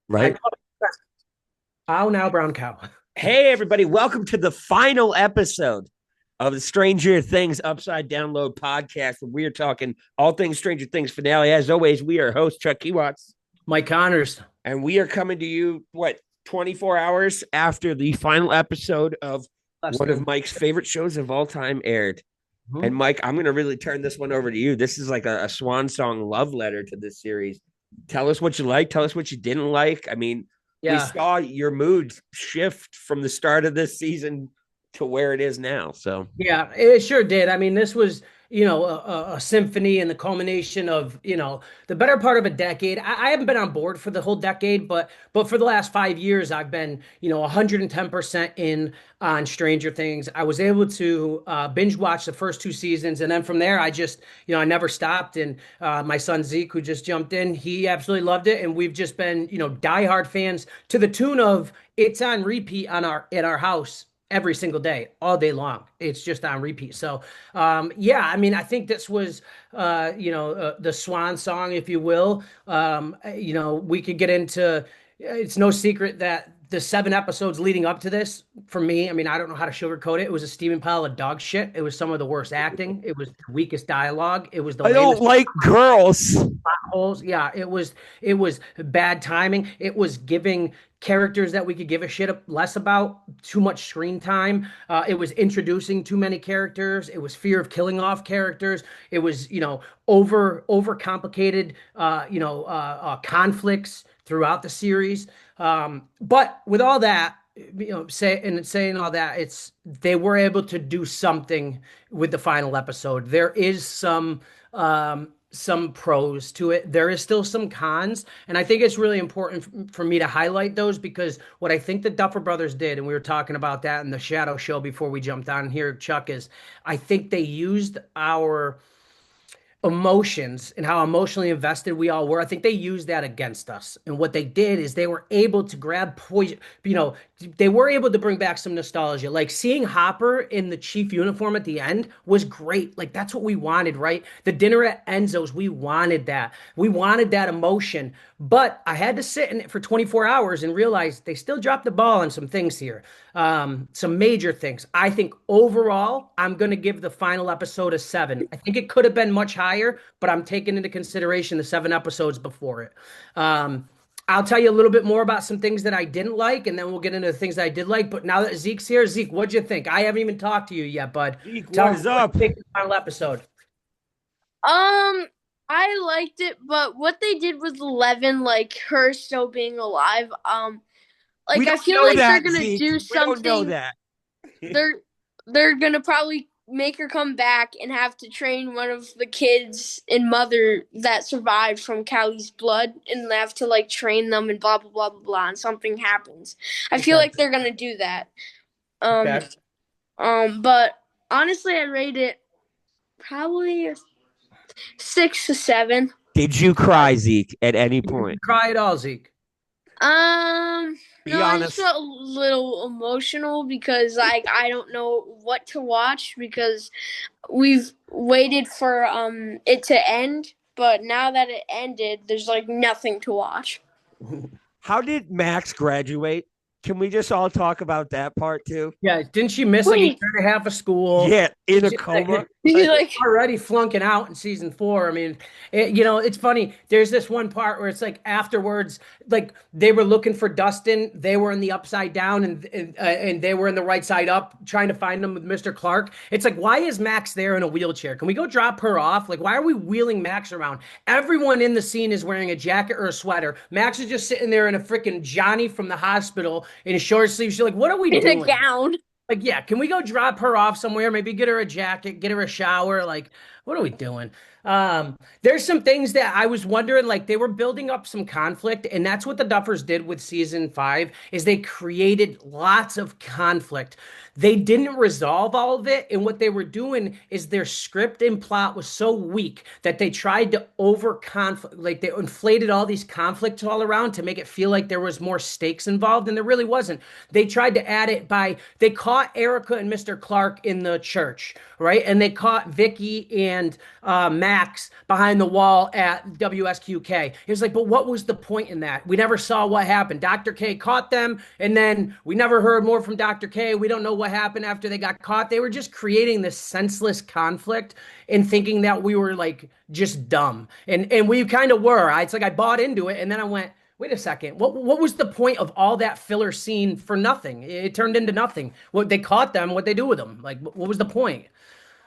Right? Ow now, brown cow. Hey, everybody, welcome to the final episode of the Stranger Things Upside Download podcast, where we are talking all things Stranger Things finale. As always, we are host Chuck Watts, Mike Connors. and we are coming to you, 24 hours after the final episode of Less one of than. Mike's favorite shows of all time aired. And Mhm. Mike, I'm going to really turn this one over to you. This is like a swan song love letter to this series. Tell us what you like. Tell us what you didn't like. I mean, we Yeah. saw your mood shift from the start of this season to where it is now. So, Yeah, it sure did. I mean, this was, a symphony and the culmination of, the better part of a decade. I haven't been on board for the whole decade, but for the last 5 years, I've been, 110% in on Stranger Things. I was able to binge watch the first two seasons, and then from there, I just, I never stopped. And my son Zeke, who just jumped in, he absolutely loved it, and we've just been, diehard fans to the tune of it's on repeat on our at our house every single day, all day long. It's just on repeat. So, yeah, I mean, I think this was, the swan song, if you will. We could get into. It's no secret that the 7 episodes leading up to this, for me, I mean, I don't know how to sugarcoat it. It was a steaming pile of dog shit. It was some of the worst acting. It was the weakest dialogue. It was the I don't lamest like girls. holes. Yeah, it was bad timing. It was giving characters that we could give a shit less about too much screen time. It was introducing too many characters. It was fear of killing off characters. It was, over complicated conflicts throughout the series. But with all that, saying all that, it's they were able to do something with the final episode. There is some pros to it. There is still some cons, and I think it's really important for me to highlight those because what I think the Duffer Brothers did, and we were talking about that in the Shadow Show before we jumped on here, Chuck, is I think they used our emotions and how emotionally invested we all were. I think they used that against us. And what they did is they were able to grab poison, they were able to bring back some nostalgia. Like seeing Hopper in the chief uniform at the end was great. Like that's what we wanted, right? The dinner at Enzo's, we wanted that. We wanted that emotion. But I had to sit in it for 24 hours and realize they still dropped the ball on some things here. Some major things. I think overall, I'm going to give the final episode a 7. I think it could have been much higher, but I'm taking into consideration the 7 episodes before it. Um, I'll tell you a little bit more about some things that I didn't like, and then we'll get into the things that I did like. But now that Zeke's here, Zeke, what'd you think? I haven't even talked to you yet, bud. Zeke, Tell what me is what up? you think of the final episode. Um, I liked it, but what they did with 11, like her still being alive, We like I don't feel know like they're that, gonna Zeke. do We don't know something. that. They're they're gonna probably make her come back and have to train one of the kids and mother that survived from Callie's blood, and they have to like train them and blah blah blah blah blah, and something happens. I feel Okay. like they're gonna do that. Um, Okay. but honestly, I rate it probably a 6 to 7. Did you cry, Zeke, at any point? Cry it all, Zeke. Be No, I just honest. felt a little emotional because like I don't know what to watch because we've waited for it to end, but now that it ended, there's like nothing to watch. How did Max graduate? Can we just all talk about that part too? Yeah, didn't she miss like a year Wait, and a half of school? Yeah, in a coma. like Already flunking out in season 4. I mean, it's funny. There's this one part where it's like afterwards, like they were looking for Dustin. They were in the upside down, and they were in the right side up, trying to find him with Mr. Clark. It's like, why is Max there in a wheelchair? Can we go drop her off? Like, why are we wheeling Max around? Everyone in the scene is wearing a jacket or a sweater. Max is just sitting there in a freaking Johnny from the hospital in his short sleeves. You're like, what are we in a doing? gown. Like, yeah, can we go drop her off somewhere? Maybe get her a jacket, get her a shower. Like, what are we doing? There's some things that I was wondering, like they were building up some conflict, and that's what the Duffers did with season 5, is they created lots of conflict. They didn't resolve all of it, and what they were doing is their script and plot was so weak that they tried to over conflict, like they inflated all these conflicts all around to make it feel like there was more stakes involved, and there really wasn't. They tried to add it by they caught Erica and Mr. Clark in the church, right? And they caught Vicky and Matt Max behind the wall at WSQK. He was like, but what was the point in that? We never saw what happened. Dr. K caught them, and then we never heard more from Dr. K. We don't know what happened after they got caught. They were just creating this senseless conflict and thinking that we were like just dumb. And we kind of were. It's like I bought into it, and then I went, wait a second. What was the point of all that filler scene for nothing? It turned into nothing. What they caught them, what they do with them? Like, what was the point?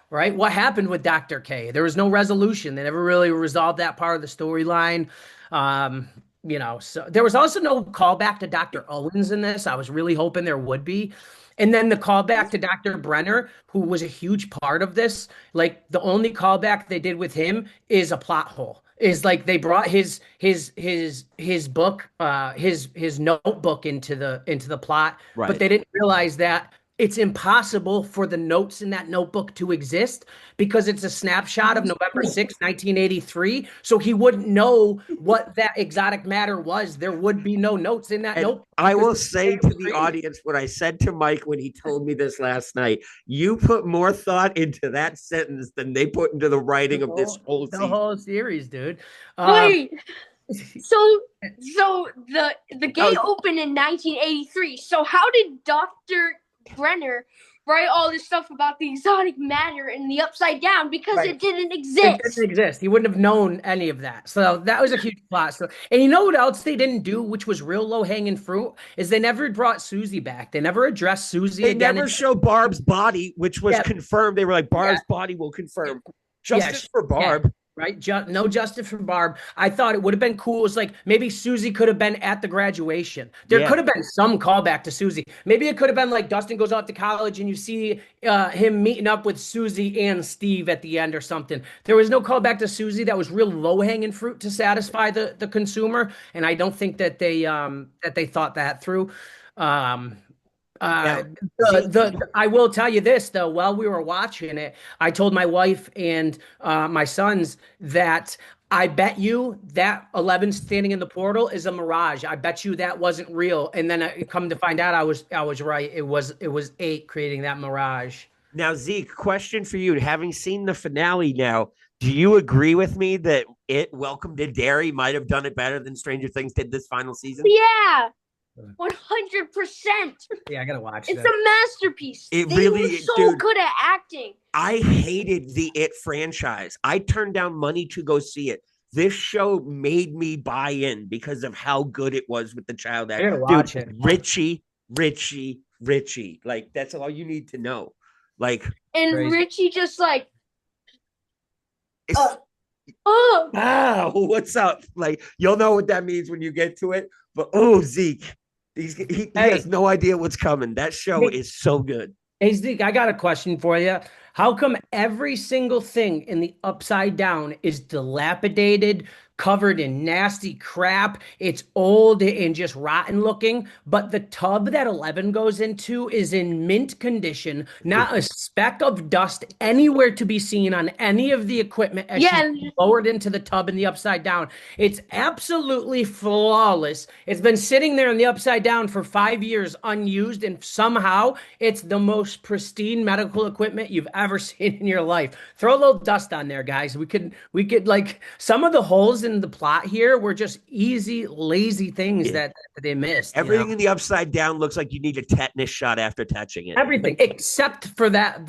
Right? What happened with Dr. K? There was no resolution. They never really resolved that part of the storyline. So there was also no callback to Dr. Owens in this. I was really hoping there would be. And then the callback to Dr. Brenner, who was a huge part of this, like the only callback they did with him is a plot hole. Is like they brought his book, his notebook into the plot, Right. but they didn't realize that it's impossible for the notes in that notebook to exist because it's a snapshot of November 6th, 1983. So he wouldn't know what that exotic matter was. There would be no notes in that notebook. I will say to the audience what I said to Mike when he told me this last night. You put more thought into that sentence than they put into the writing of this whole season. The whole series, dude. Wait. So the gate opened in 1983. So how did Dr. Brenner write all this stuff about the exotic matter and the upside down because it didn't exist. It didn't exist. He wouldn't have known any of that. So that was a huge plot. So, and you know what else they didn't do, which was real low hanging fruit, is they never brought Susie back. They never addressed Susie again. They never showed Barb's body, which was confirmed. They were like, Barb's body will confirm. Justice for Barb. Right? No justice for Barb. I thought it would have been cool. It was like maybe Susie could have been at the graduation. There could have been some callback to Susie. Maybe it could have been like Dustin goes off to college and you see him meeting up with Susie and Steve at the end or something. There was no callback to Susie. That was real low-hanging fruit to satisfy the consumer. And I don't think that they thought that through. I will tell you this though, while we were watching it, I told my wife and my sons that I bet you that 11 standing in the portal is a mirage. I bet you that wasn't real. And then I come to find out I was right. It was 8 creating that mirage. Now, Zeke, question for you. Having seen the finale now, do you agree with me that Welcome to Derry might have done it better than Stranger Things did this final season? Yeah. 100%. Yeah, I gotta watch it. It's a masterpiece. It really is so good at acting. I hated the It franchise. I turned down money to go see it. This show made me buy in because of how good it was with the child actor. I gotta watch it. Richie. Like, that's all you need to know. Like, and crazy. Richie just like, what's up? Like, you'll know what that means when you get to it. But Zeke. He has no idea what's coming. That show is so good. Hey, Zeke, I got a question for you. How come every single thing in the Upside Down is dilapidated, covered in nasty crap? It's old and just rotten looking, but the tub that 11 goes into is in mint condition, not a speck of dust anywhere to be seen on any of the equipment as she's lowered into the tub in the Upside Down. It's absolutely flawless. It's been sitting there in the Upside Down for 5 years unused, and somehow it's the most pristine medical equipment you've ever seen in your life. Throw a little dust on there, guys. We could like some of the holes in the plot here were just easy, lazy things that they missed. Everything in the Upside Down looks like you need a tetanus shot after touching it. Everything except for that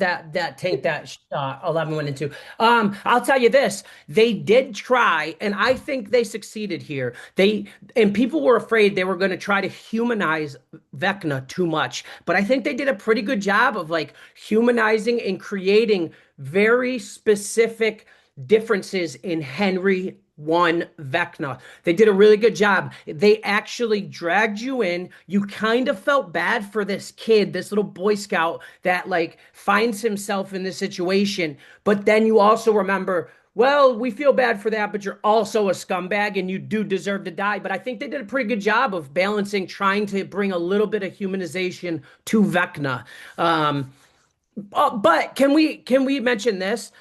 tank that 11 went into. I'll tell you this: they did try, and I think they succeeded here. People were afraid they were going to try to humanize Vecna too much, but I think they did a pretty good job of like humanizing and creating very specific differences in Henry Vecna. They did a really good job. They actually dragged you in. You kind of felt bad for this kid, this little Boy Scout that like finds himself in this situation. But then you also remember, well, we feel bad for that, but you're also a scumbag and you do deserve to die. But I think they did a pretty good job of balancing, trying to bring a little bit of humanization to Vecna. But can we mention this?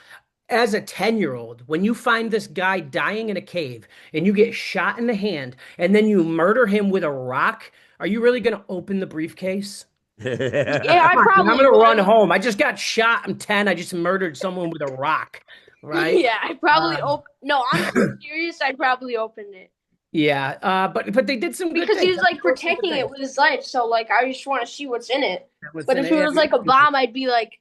As a 10-year-old, when you find this guy dying in a cave and you get shot in the hand and then you murder him with a rock, are you really going to open the briefcase? Yeah, I'm going to run home. I just got shot. I'm 10. I just murdered someone with a rock. right? Yeah, I probably Um, open. No, I'm serious. I'd probably open it yeah, but they did some good because he things. was like Some good protecting it things. with his life. So like, I just want to see what's in it. What's But in if it? it Yeah, was like a bomb, I'd be like,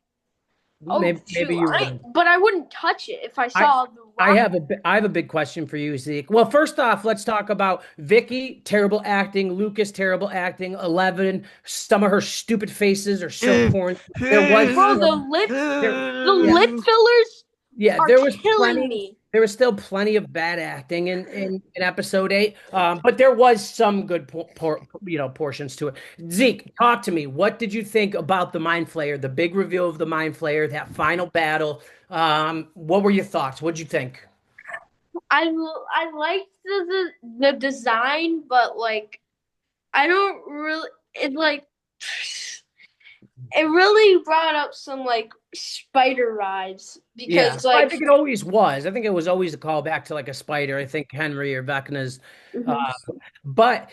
oh maybe shoot, you would. but I wouldn't touch it if I I saw the I rock. have a big question for you, Zeke. Well, first off, let's talk about Vicky, terrible acting, Lucas, terrible acting, 11, some of her stupid faces are so corny. There was Bro, there the yeah, lip fillers yeah, are killing me. there was still plenty of bad acting in episode 8. But there was some good portions to it. Zeke, talk to me. What did you think about the Mind Flayer, the big reveal of the Mind Flayer, that final battle? What were your thoughts? What'd you think? I liked the design, but like I don't really it like it really brought up some like spider vibes Yeah, because I like think it always was. I think it was always a callback to like a spider. I think Henry or Vecna's, uh, mhm. but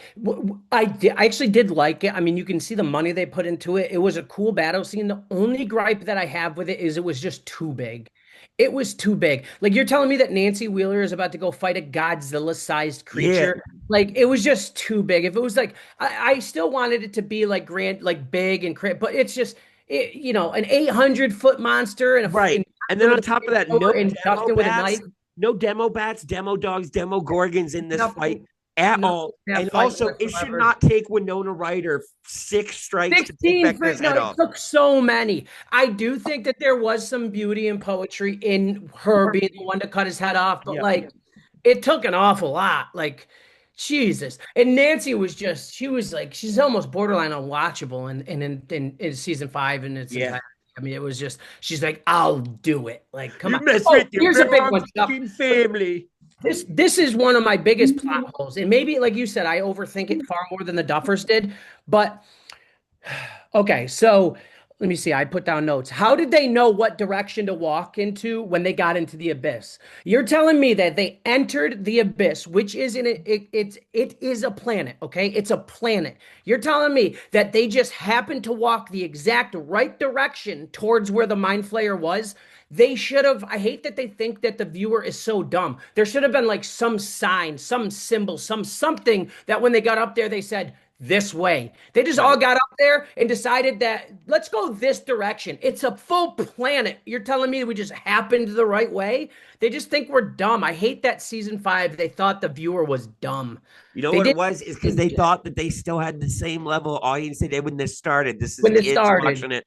I actually did like it. I mean, you can see the money they put into it. It was a cool battle scene. The only gripe that I have with it is it was just too big. It was too big. Like you're telling me that Nancy Wheeler is about to go fight a Godzilla-sized Yeah, creature. Like it was just too big. If it was like I still wanted it to be like grand, like big and but it's just an 800-foot monster and right. And then with on a top of that, flamethrower and Dustin with a knife. demo bats, demo dogs, demo gorgons in this fight Nothing, at nothing all. in that And fight also, it should whatsoever. not take Winona Ryder 6 strikes to take 16 Vecna's for no, head it off. took so many. I do think that there was some beauty and poetry in her being the one to cut his head off, but Yep. like it took an awful lot. Like Jesus. And Nancy was just she was like she's almost borderline unwatchable in season 5 in its Yeah. entirety. I mean, it was just she's like, I'll do it. Like, come You on. mess Oh, with your here's a big mom one, Chuck. fucking family. This is one of my biggest plot holes. And maybe, like you said, I overthink it far more than the Duffers did. But okay, so let me see. I put down notes. How did they know what direction to walk into when they got into the abyss? You're telling me that they entered the abyss, which is it is a planet, okay? It's a planet. You're telling me that they just happened to walk the exact right direction towards where the Mind Flayer was? They should have. I hate that they think that the viewer is so dumb. There should have been like some sign, some symbol, something that when they got up there, they said, this way. They just all Right. got up there and decided that let's go this direction. It's a full planet. You're telling me we just happened the right way? They just think we're dumb. I hate that season 5. They thought the viewer was dumb. You know They what it didn't was? Is because think they it thought that they still had the same level of audience they did when this started. This is when this kids started. watching it.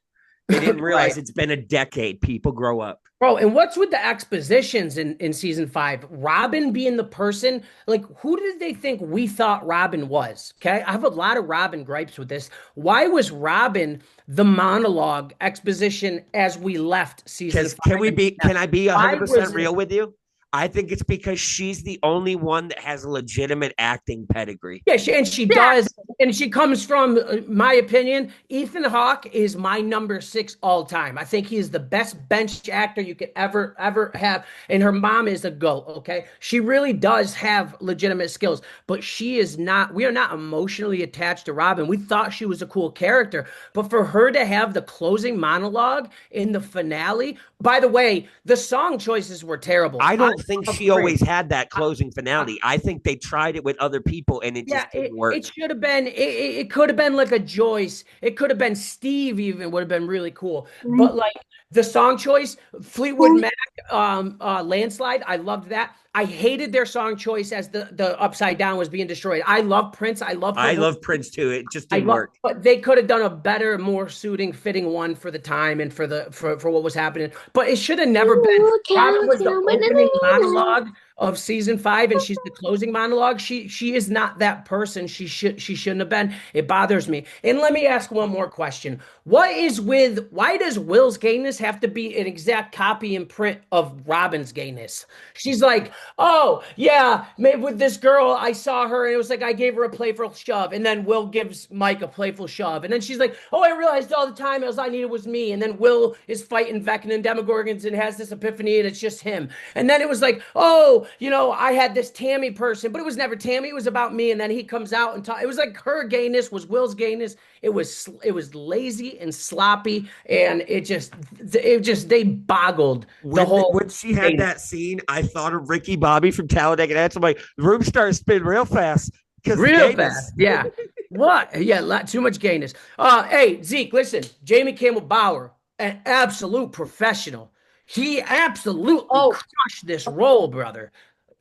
They didn't Right. realize it's been a decade. People grow up. Bro, and what's with the expositions in season 5? Robin being the person, like, who did they think we thought Robin was? Okay. I have a lot of Robin gripes with this. Why was Robin the monologue exposition as we left season Because 5? can I be Why 100% was it? real with you? I think it's because she's the only one that has a legitimate acting pedigree. Yeah, and she Yeah, does, and she comes from, my opinion, Ethan Hawke is my number 6 all time. I think he is the best bench actor you could ever have, and her mom is a goat. Okay, she really does have legitimate skills, but she is not. We are not emotionally attached to Robin. We thought she was a cool character, but for her to have the closing monologue in the finale. By the way, the song choices were terrible. I I don't think love she Prince. always had that I, closing I, finale. I think they tried it with other people and it yeah, just didn't it work. should have been. It could have been like a Joyce. It could have been Steve. Even would have been really cool. But like the song choice, Fleetwood Mac, Landslide. I loved that. I hated their song choice as the Upside Down was being destroyed. I love Prince. I love her I voice. love Prince too. It just I didn't love, work. but they could have done a better, more fitting one for the time and for what was happening. But it should have never been. ooh, Robin count was the to opening win. monologue of season 5, and she's the closing monologue. She is not that person. She shouldn't have been. It bothers me. And let me ask one more question. Why does Will's gayness have to be an exact copy and print of Robin's gayness? She's like, oh yeah, maybe with this girl, I saw her and it was like I gave her a playful shove, and then Will gives Mike a playful shove, and then she's like, oh, I realized all the time all I needed was me, and then Will is fighting Vecna and Demogorgons and has this epiphany and it's just him, and then it was like, oh, I had this Tammy person, but it was never Tammy. It was about me. And then he comes out and talk. It was like her gayness was Will's gayness. It was lazy and sloppy, and they boggled the whole When she had gayness. that scene, I thought of Ricky Bobby from Talladega Nights. I'm like, the room started spinning real fast because the Real gayness. fast. Yeah. What? Yeah, too much gayness. Hey, Zeke, listen, Jamie Campbell Bower, an absolute professional. He absolutely Oh, crushed this role, brother.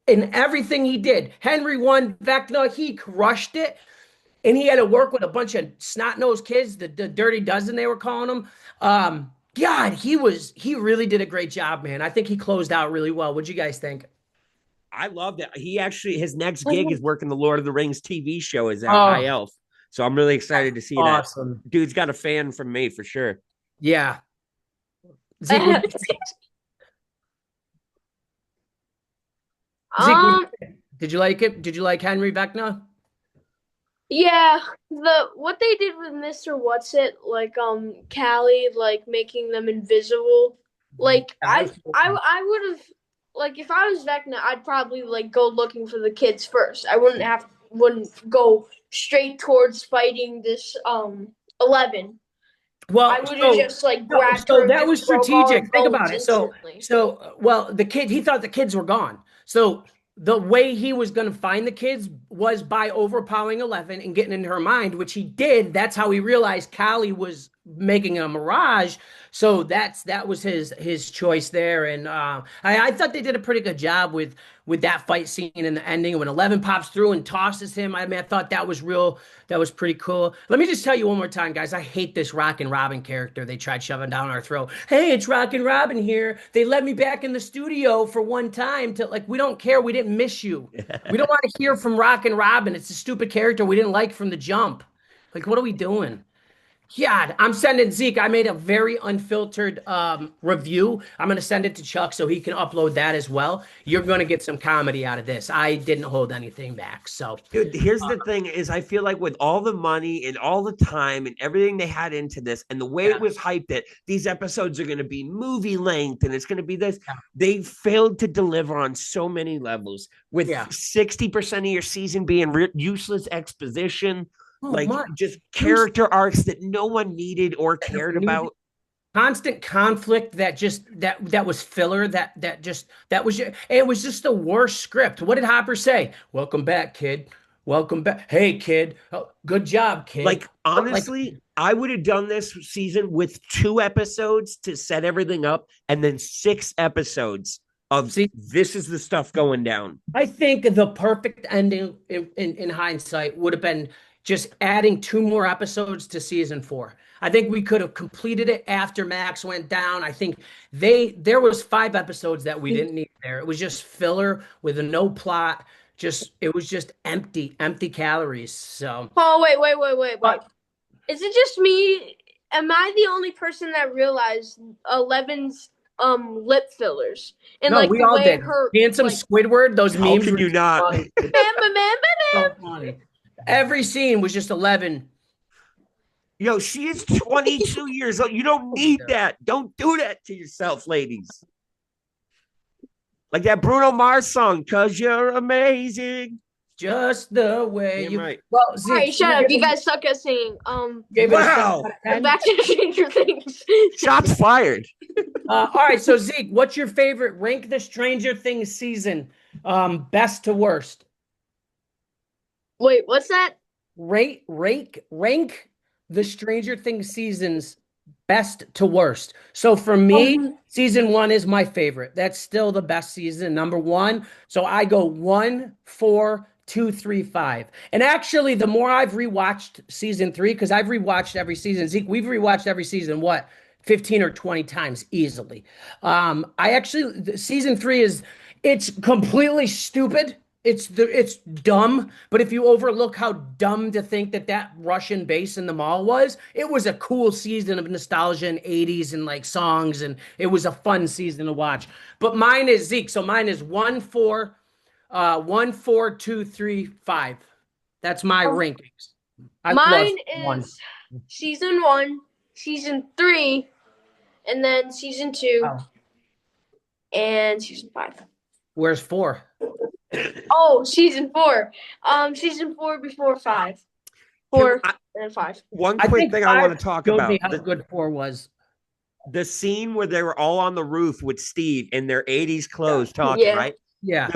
In everything he did. Henry won Vecna, he crushed it. And he had to work with a bunch of snot-nosed kids, the dirty dozen they were calling them. God, he really did a great job, man. I think he closed out really well. What'd you guys think? I love that. His next gig is working the Lord of the Rings TV show is out, High Oh, Elf. So I'm really excited to see that. awesome. Dude's got a fan from me for sure. Yeah. Zeke, Zeke, um, did you like it? Did you like Henry Vecna? yeah, what they did with Mr. What's It, like Callie, like making them invisible. Like Yeah, that was cool. I would have, like, if I was Vecna, I'd probably like go looking for the kids first. I wouldn't go straight towards fighting this 11. I Well, would have so just like no, grabbed so her and that just was broke all her strategic. Think about bones it. So instantly. so well, the kid he thought the kids were gone. So the way he was going to find the kids was by overpowering 11 and getting into her mind, which he did. That's how he realized Callie was making a mirage. So that was his choice there. And I thought they did a pretty good job with that fight scene in the ending when 11 pops through and tosses him. I mean, I thought that was real. That was pretty cool. Let me just tell you one more time, guys. I hate this Rockin' Robin character they tried shoving down our throat. Hey, it's Rockin' Robin here. They let me back in the studio for one time to, like, we don't care. We didn't miss you. We don't want to hear from Rockin' Robin. It's a stupid character we didn't like from the jump. Like, what are we doing? God, I'm sending Zeke. I made a very unfiltered review. I'm going to send it to Chuck so he can upload that as well. You're going to get some comedy out of this. I didn't hold anything back. So, Dude, here's the thing is I feel like with all the money and all the time and everything they had into this and the way it yeah, was hyped that these episodes are going to be movie length and it's going to be this, yeah, they failed to deliver on so many levels with yeah. 60% of your season being useless exposition, Oh like my. just It was character arcs that no one needed or cared about. constant conflict that was filler that was it was just the worst script. What did Hopper say? Welcome back, kid. Welcome back. Hey, kid. Oh, good job, kid. Like, Like, honestly, I would have done this season with 2 episodes to set everything up and then 6 episodes of see, this is the stuff going down. I think the perfect ending in hindsight would have been just adding 2 more episodes to season 4. I think we could have completed it after Max went down. I think there was 5 episodes that we didn't need there. It was just filler with no plot. Just it was just empty calories. So, Oh, wait. but Is it just me? Am I the only person that realized Eleven's lip fillers and no, like we the all way did. her Handsome like Squidward, those How memes can were you too not? funny. bam. So funny. Every scene was just 11. Yo, she is 22 years old. You don't need that. Don't do that to yourself, ladies. Like that Bruno Mars song, Cause You're Amazing. Just the way Damn you. right. Well, All Zeke, right, so shut you up. You guys suck at singing. gave it a 7 Wow. out of 10. Back to Stranger Things. Shots fired. All right, so Zeke, what's your favorite? Rank the Stranger Things season, best to worst. Wait, what's that? Rank the Stranger Things seasons best to worst. So for me, Um, season 1 is my favorite. That's still the best season, number one. So I go 1, 4, 2, 3, 5. And actually, the more I've rewatched season 3, because I've rewatched every season, Zeke, we've rewatched every season, what, 15 or 20 times easily. Season 3 it's completely stupid. It's dumb, but if you overlook how dumb to think that Russian base in the mall was, it was a cool season of nostalgia and 80s and like songs, and it was a fun season to watch. But mine is Zeke, so mine is 1, 4, 2, 3, 5. That's my rankings. I love Mine one. is season 1, season 3, and then season 2 Oh, and season 5. Where's 4? Oh, season 4. Season 4 before 5. 4 and 5. One I quick think thing I 5 want to talk showed me about how good 4 was. the scene where they were all on the roof with Steve in their 80s clothes talking, Yeah. right? Yeah.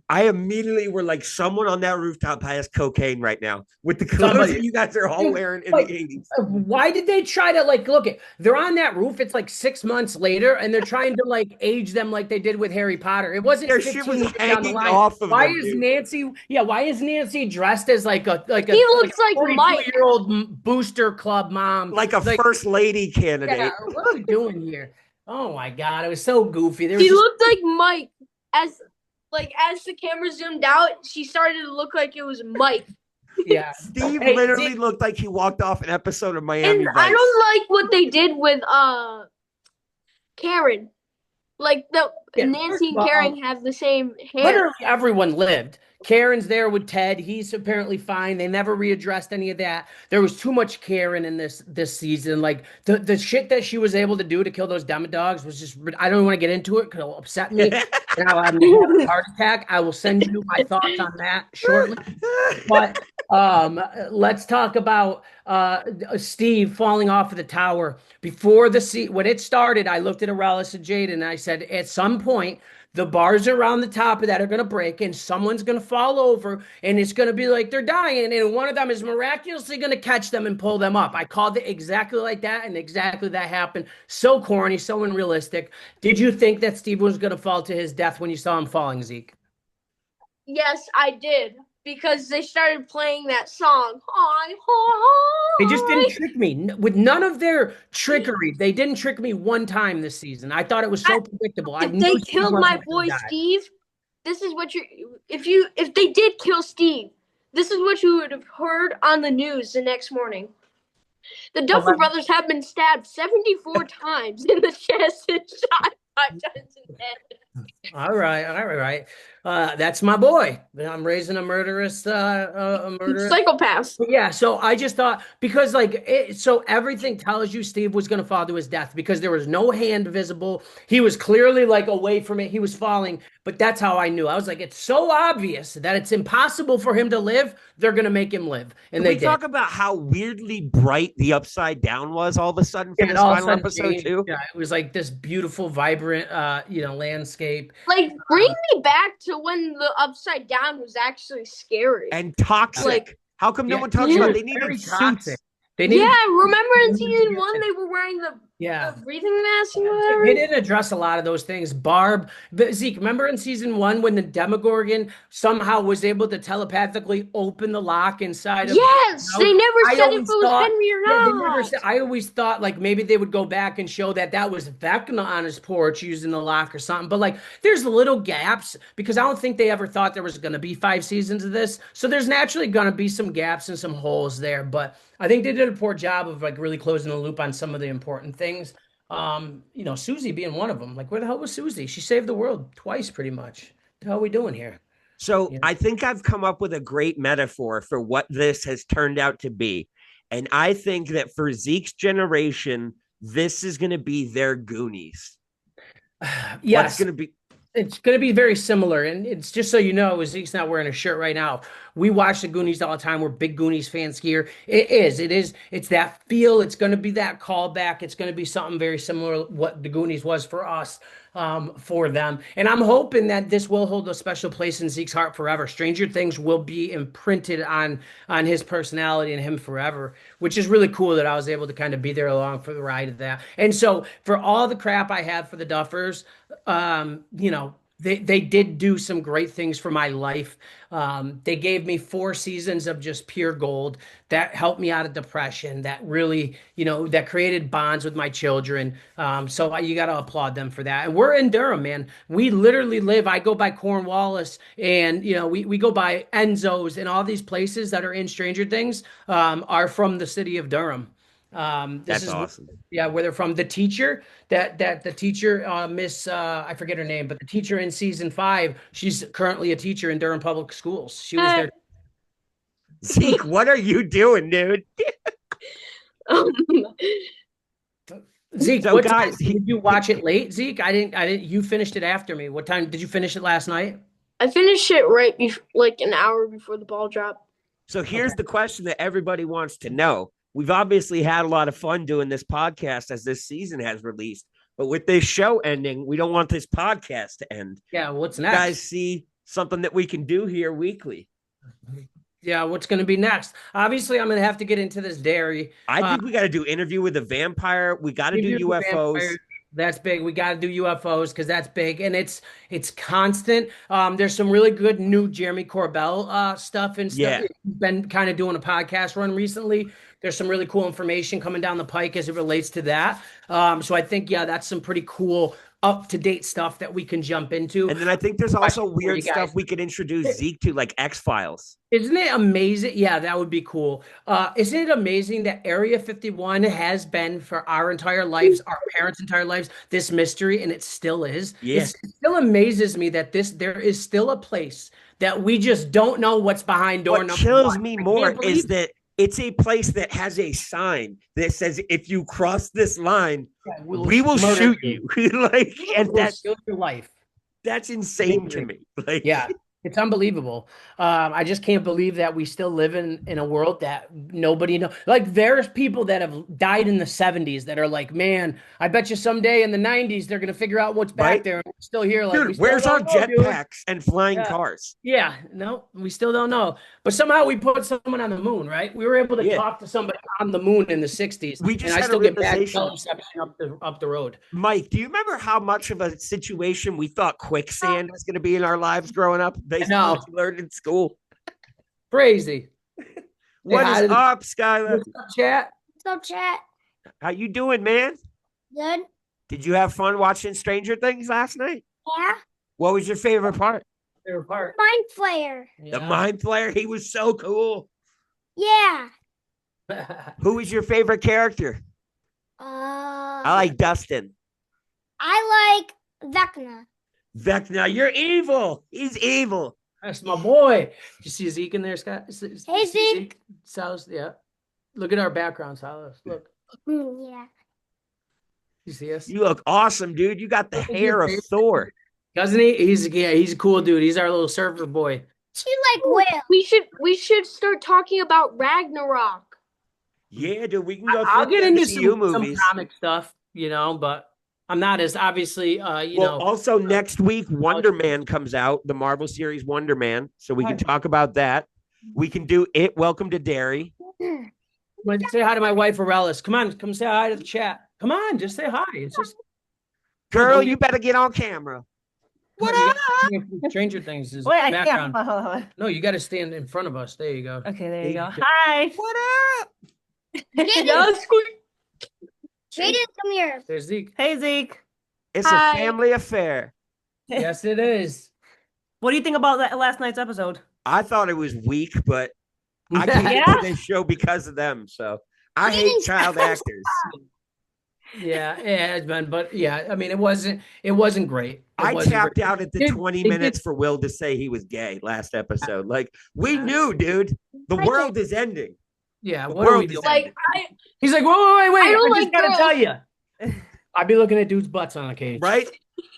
I immediately were like, someone on that rooftop has cocaine right now with the clothes Somebody. that you guys are all wearing in Like, the 80s. why did they try to like look at they're on that roof? It's like 6 months later, and they're trying to like age them like they did with Harry Potter. It wasn't Their shit 15 was years down the hanging line. off of Why them, is dude. Nancy? Yeah, why is Nancy dressed as like a He looks like Mike. 42-year-old booster club mom? Like a Like, first lady yeah, candidate. what are we doing here? Oh my God, it was so goofy. There was He just looked like Mike. As the camera zoomed out, she started to look like it was Mike. yeah. Steve Hey, literally looked like he walked off an episode of Miami And I Vice. don't like what they did with Karen. Like yeah, Nancy first of and all, Karen have the same hair. literally everyone lived. Karen's there with Ted. He's apparently fine. They never readdressed any of that. There was too much Karen in this season. Like the shit that she was able to do to kill those demodogs was just. I don't want to get into it because it'll upset me. And I'll have a heart attack. I will send you my thoughts on that shortly. But let's talk about Steve falling off of the tower before when it started. I looked at Arelis and Jade and I said, at some point, the bars around the top of that are going to break and someone's going to fall over and it's going to be like they're dying and one of them is miraculously going to catch them and pull them up. I called it exactly like that and exactly that happened. So corny, so unrealistic. Did you think that Steve was going to fall to his death when you saw him falling, Zeke? Yes, I did. Because they started playing that song. Hi, They just didn't hi. trick me with none of their trickery. They didn't trick me one time this season. I thought it was so predictable. I If knew they Steve killed my wasn't going boy to die. Steve, this is what if they did kill Steve, this is what you would have heard on the news the next morning. The Duffer Brothers have been stabbed 74 times in the chest and shot 5 times in the head. All right, all right. That's my boy. I'm raising a murderous, Psychopaths. Yeah, so I just thought because so everything tells you Steve was going to fall to his death because there was no hand visible. He was clearly like away from it. He was falling, but that's how I knew. I was like, it's so obvious that it's impossible for him to live. They're going to make him live, and Can they we did. talk about how weirdly bright the Upside Down was all of a sudden for Yeah, this all of a final sudden episode changed. too? Yeah, it was like this beautiful, vibrant, landscape. Like, bring me back to when the Upside Down was actually scary. And toxic. Like, how come no Yeah, one talks it about was they needed very suits? toxic. They needed yeah, remember in season 1 they were wearing the breathing mask and whatever? They didn't address a lot of those things. Zeke, remember in season 1 when the Demogorgon somehow was able to telepathically open the lock inside of. Yes, they never said if it was Henry or Yeah, they not. never said. I always thought like maybe they would go back and show that was Vecna on his porch using the lock or something. But like, there's little gaps because I don't think they ever thought there was going to be 5 seasons of this. So there's naturally going to be some gaps and some holes there. But I think they did a poor job of like really closing the loop on some of the important things. Susie being one of them. Like, where the hell was Susie? She saved the world twice, pretty much. What the hell are we doing here? So I think I've come up with a great metaphor for what this has turned out to be. And I think that for Zeke's generation, this is going to be their Goonies. Yes. What's going to be? It's going to be very similar. And it's just so you know, Zeke's not wearing a shirt right now. We watch the Goonies all the time. We're big Goonies fans here. It is. It's that feel. It's going to be that callback. It's going to be something very similar to what the Goonies was for us, for them. And I'm hoping that this will hold a special place in Zeke's heart forever. Stranger Things will be imprinted on his personality and him forever, which is really cool that I was able to kind of be there along for the ride of that. And so for all the crap I have for the Duffers, they did do some great things for my life. They gave me 4 seasons of just pure gold that helped me out of depression, that really, that created bonds with my children. So you got to applaud them for that. And we're in Durham, man. We literally live, I go by Cornwallis and, we go by Enzo's and all these places that are in Stranger Things are from the city of Durham. That's awesome. Yeah, where they're from. The teacher that the teacher, Miss I forget her name, but the teacher in season 5, she's currently a teacher in Durham Public Schools. She was there. Zeke, what are you doing, dude? Zeke, So what time guys, did you watch it late, Zeke? I didn't. You finished it after me. What time did you finish it last night? I finished it right before, like an hour before the ball dropped. so Okay. here's the question that everybody wants to know. We've obviously had a lot of fun doing this podcast as this season has released, but with this show ending, we don't want this podcast to end. Yeah, what's You guys next? see something that we can do here weekly? Yeah, what's going to be next? Obviously, I'm going to have to get into this dairy. I think we got to do interview with a vampire. We got to do Review the UFOs. vampire. That's big. We got to do UFOs because that's big, and it's constant. There's some really good new Jeremy Corbell stuff and stuff. Yeah. He's been kind of doing a podcast run recently. There's some really cool information coming down the pike as it relates to that. So I think that's some pretty cool up to date stuff that we can jump into. And then I think there's also Question for you weird guys. stuff we could introduce Zeke to, like X-Files. Isn't it amazing? Yeah, that would be cool. Isn't it amazing that Area 51 has been for our entire lives, our parents' entire lives, this mystery, and it still is. Yeah. It still amazes me that there is still a place that we just don't know what's behind door What number chills one. me I more can't believe is that it's a place that has a sign that says, if you cross this line, that we will murder shoot you. Like, and We'll that's steal your life. insane to me. Like, Yeah, it's unbelievable. I just can't believe that we still live in a world that nobody knows. Like, there's people that have died in the 70s that are like, man, I bet you someday in the 90s they're gonna figure out what's back Right? there. And we're still here. Like, we dude, still where's our don't know, dude. jetpacks and flying Yeah. cars? Yeah, no, we still don't know. But somehow we put someone on the moon, right? We were able to Yeah. talk to somebody on the moon in the 60s. We just and I had a still get bad realization. teleception up the road. Mike, do you remember how much of a situation we thought quicksand was going to be in our lives growing up based on what you learned in school? Crazy. What hi is to the- up, Skylar? What's up, chat? What's up, chat? How you doing, man? Good? Did you have fun watching Stranger Things last night? Yeah? What was your favorite part? Favorite part. Mind Flayer. The mind flayer. He was so cool. Yeah. Who was your favorite character? I like Dustin. I like Vecna. Vecna, you're evil. He's evil. That's my boy. Did you see Zeke in there, Scott? Hey, Zeke. Silas, yeah. Look at our background, Silas. Look. Yeah. You see us? You look awesome, dude. You got the Look at hair your of face. Thor. Doesn't he? He's a cool dude. He's our little surfer boy. She like Will. We should start talking about Ragnarok. Yeah, dude. We can go I'll through get the into MCU some movies. comic stuff, but I'm not as obviously, Also next week, Wonder Man comes out, the Marvel series Wonder Man. So we can talk about that. We can do it. Welcome to Dairy. Want to say hi to my wife, Aurelis. Come on, come say hi to the chat. Come on, just say hi. It's just Girl, you better get on camera. what up? Stranger Things is Wait, I background. can't. Hold on. No, you got to stand in front of us. There you go. Okay, there you go. Hey, Hi. What up? Jaden, Jaden, come here. There's Zeke. Hey, Zeke. It's Hi. a family affair. Yes, it is. What do you think about that last night's episode? I thought it was weak, but I came Yeah? to this show because of them. So I hate Jaden's child actors. Yeah, it has been, but yeah, I mean, it wasn't great. It I wasn't tapped great. out at the They- 20 they minutes did- for Will to say he was gay last episode. Like, we knew, dude. The I world is ending. Yeah, The what are we world is doing? ending. Like He's like, wait, I I don't just like gotta girls. tell you. I'd be looking at dudes' butts on occasion. Right?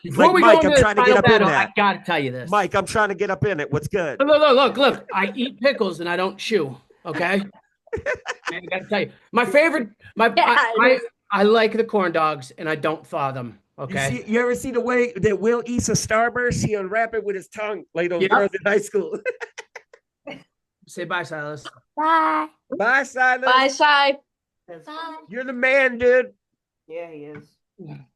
Before Like, we Mike, go I'm into the trying to get final up in battle, that. I gotta tell you this. Mike, I'm trying to get up in it. What's good? Look. I eat pickles and I don't chew. Okay. I gotta tell you, my favorite. I like the corn dogs and I don't thaw them. Okay. You ever see the way that Will eats a Starburst? He unwrap it with his tongue, like those Yeah. girls in high school. Say bye, Silas. Bye. Bye, Silas. bye side. Bye. You're the man, dude. Yeah, he is.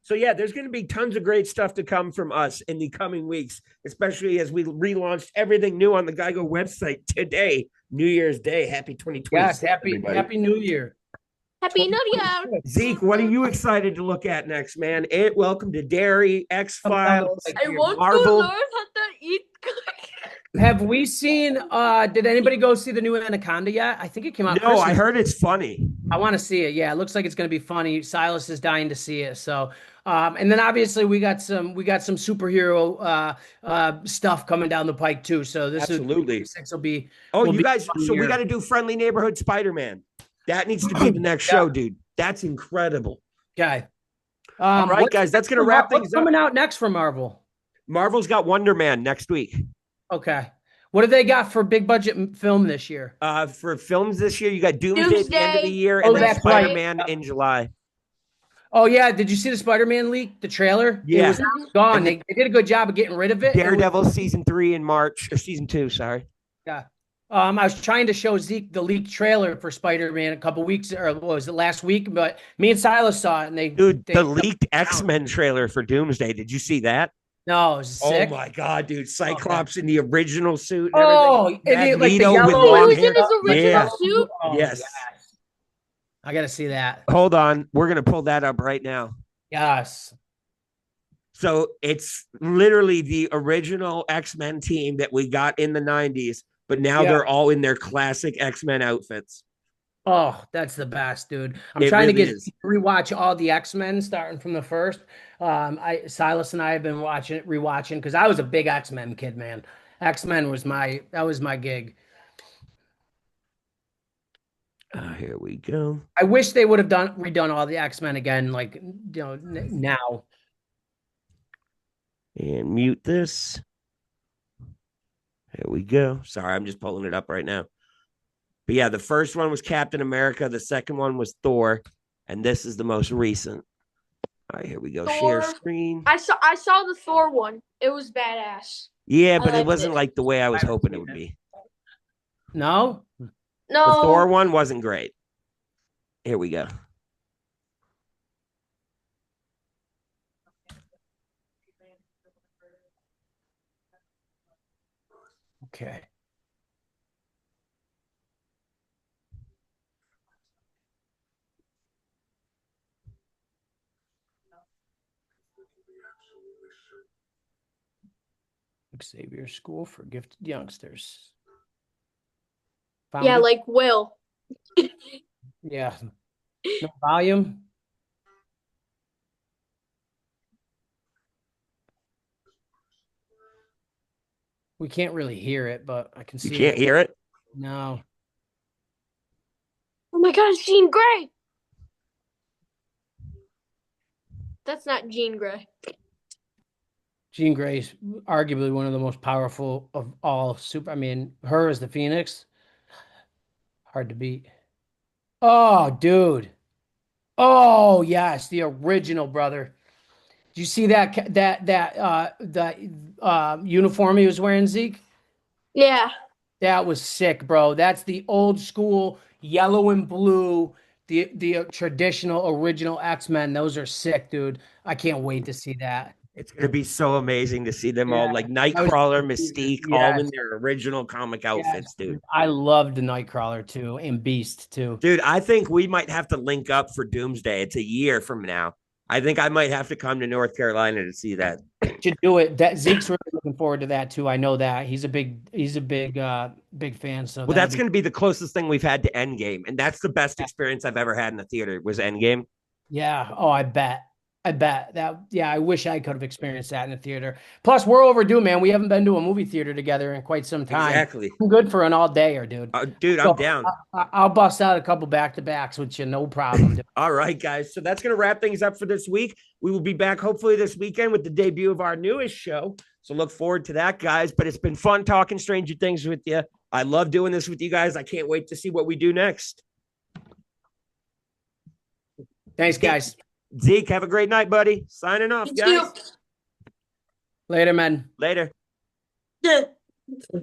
So yeah, there's going to be tons of great stuff to come from us in the coming weeks, especially as we relaunched everything new on the Geico website today, New Year's Day. Happy 2020. Yes, happy New Year. Happy New Year. Zeke, what are you excited to look at next, man? Welcome to Dairy, X-Files, I want Marvel. to learn how to eat. Have we seen? Did anybody go see the new Anaconda yet? I think it came out. No, I Christmas. heard it's funny. I want to see it. Yeah, it looks like it's going to be funny. Silas is dying to see it. So, and then obviously we got some superhero stuff coming down the pike too. So this Absolutely. will be. Oh, will you be guys, fun so we year. got to do Friendly Neighborhood Spider-Man. That needs to be the next show, dude. That's incredible. Okay. All right, guys, that's going to wrap things What's up. coming out next for Marvel? Marvel's got Wonder Man next week. Okay. What do they got for big budget film this year? For films this year, you got Doomsday at the end of the year, Oh, and then that's right. Spider-Man in July. Oh yeah, did you see the Spider-Man leak? The trailer? Yeah. It was gone. And They did a good job of getting rid of it. Daredevil season 3 in March, or season 2, sorry. Yeah. I was trying to show Zeke the leaked trailer for Spider-Man a couple weeks, or what was it, last week? But me and Silas saw it, and the leaked X-Men trailer for Doomsday. Did you see that? No, it was sick. Oh my god, dude! Cyclops in the original suit. And like the Magneto yellow with Oh, long he was hair. in his original suit? Oh, Yes. I gotta see that. Hold on, we're gonna pull that up right now. Yes. So it's literally the original X-Men team that we got in the 90s, but now they're all in their classic X-Men outfits. Oh, that's the best, dude. I'm It trying really to is. rewatch all the X-Men starting from the first. Silas and I have been rewatching because I was a big X-Men kid, man. X-Men was my gig. Here we go. I wish they would have redone all the X-Men again, like now. And mute this. Here we go. Sorry, I'm just pulling it up right now. But yeah, the first one was Captain America. The second one was Thor. And this is the most recent. All right, here we go. Thor. Share screen. I saw the Thor one. It was badass. Yeah, but it wasn't like the way I was hoping it would be. No? No. The Thor one wasn't great. Here we go. Okay. Xavier School for Gifted Youngsters. Yeah, like Will. Yeah. No volume. We can't really hear it, but I can see You can't hear it? No. Oh my god, it's Jean Grey. That's not Jean Grey. Jean Grey's arguably one of the most powerful of all super. I mean, her as the Phoenix. Hard to beat. Oh, dude. Oh, yes, the original, brother. Did you see that uniform he was wearing, Zeke? Yeah. That was sick, bro. That's the old school yellow and blue, the traditional original X-Men. Those are sick, dude. I can't wait to see that. It's going to be so amazing to see them all, like Nightcrawler, Mystique, all in their original comic outfits, dude. I loved the Nightcrawler, too, and Beast, too. Dude, I think we might have to link up for Doomsday. It's a year from now. I think I might have to come to North Carolina to see that. Should do it. That Zeke's really looking forward to that, too. I know that. He's a big fan. So well, that's going to be the closest thing we've had to Endgame, and that's the best experience I've ever had in the theater was Endgame. Yeah. Oh, I bet that. Yeah, I wish I could have experienced that in the theater. Plus, we're overdue, man. We haven't been to a movie theater together in quite some time. Exactly. I'm good for an all-dayer, dude. Dude, I'm down. I'll bust out a couple back-to-backs with you, no problem. Dude. All right, guys. So that's going to wrap things up for this week. We will be back hopefully this weekend with the debut of our newest show. So look forward to that, guys. But it's been fun talking Stranger Things with you. I love doing this with you guys. I can't wait to see what we do next. Thanks, guys. Zeke, have a great night, buddy. Signing off, guys. Later, man. Later. Yeah.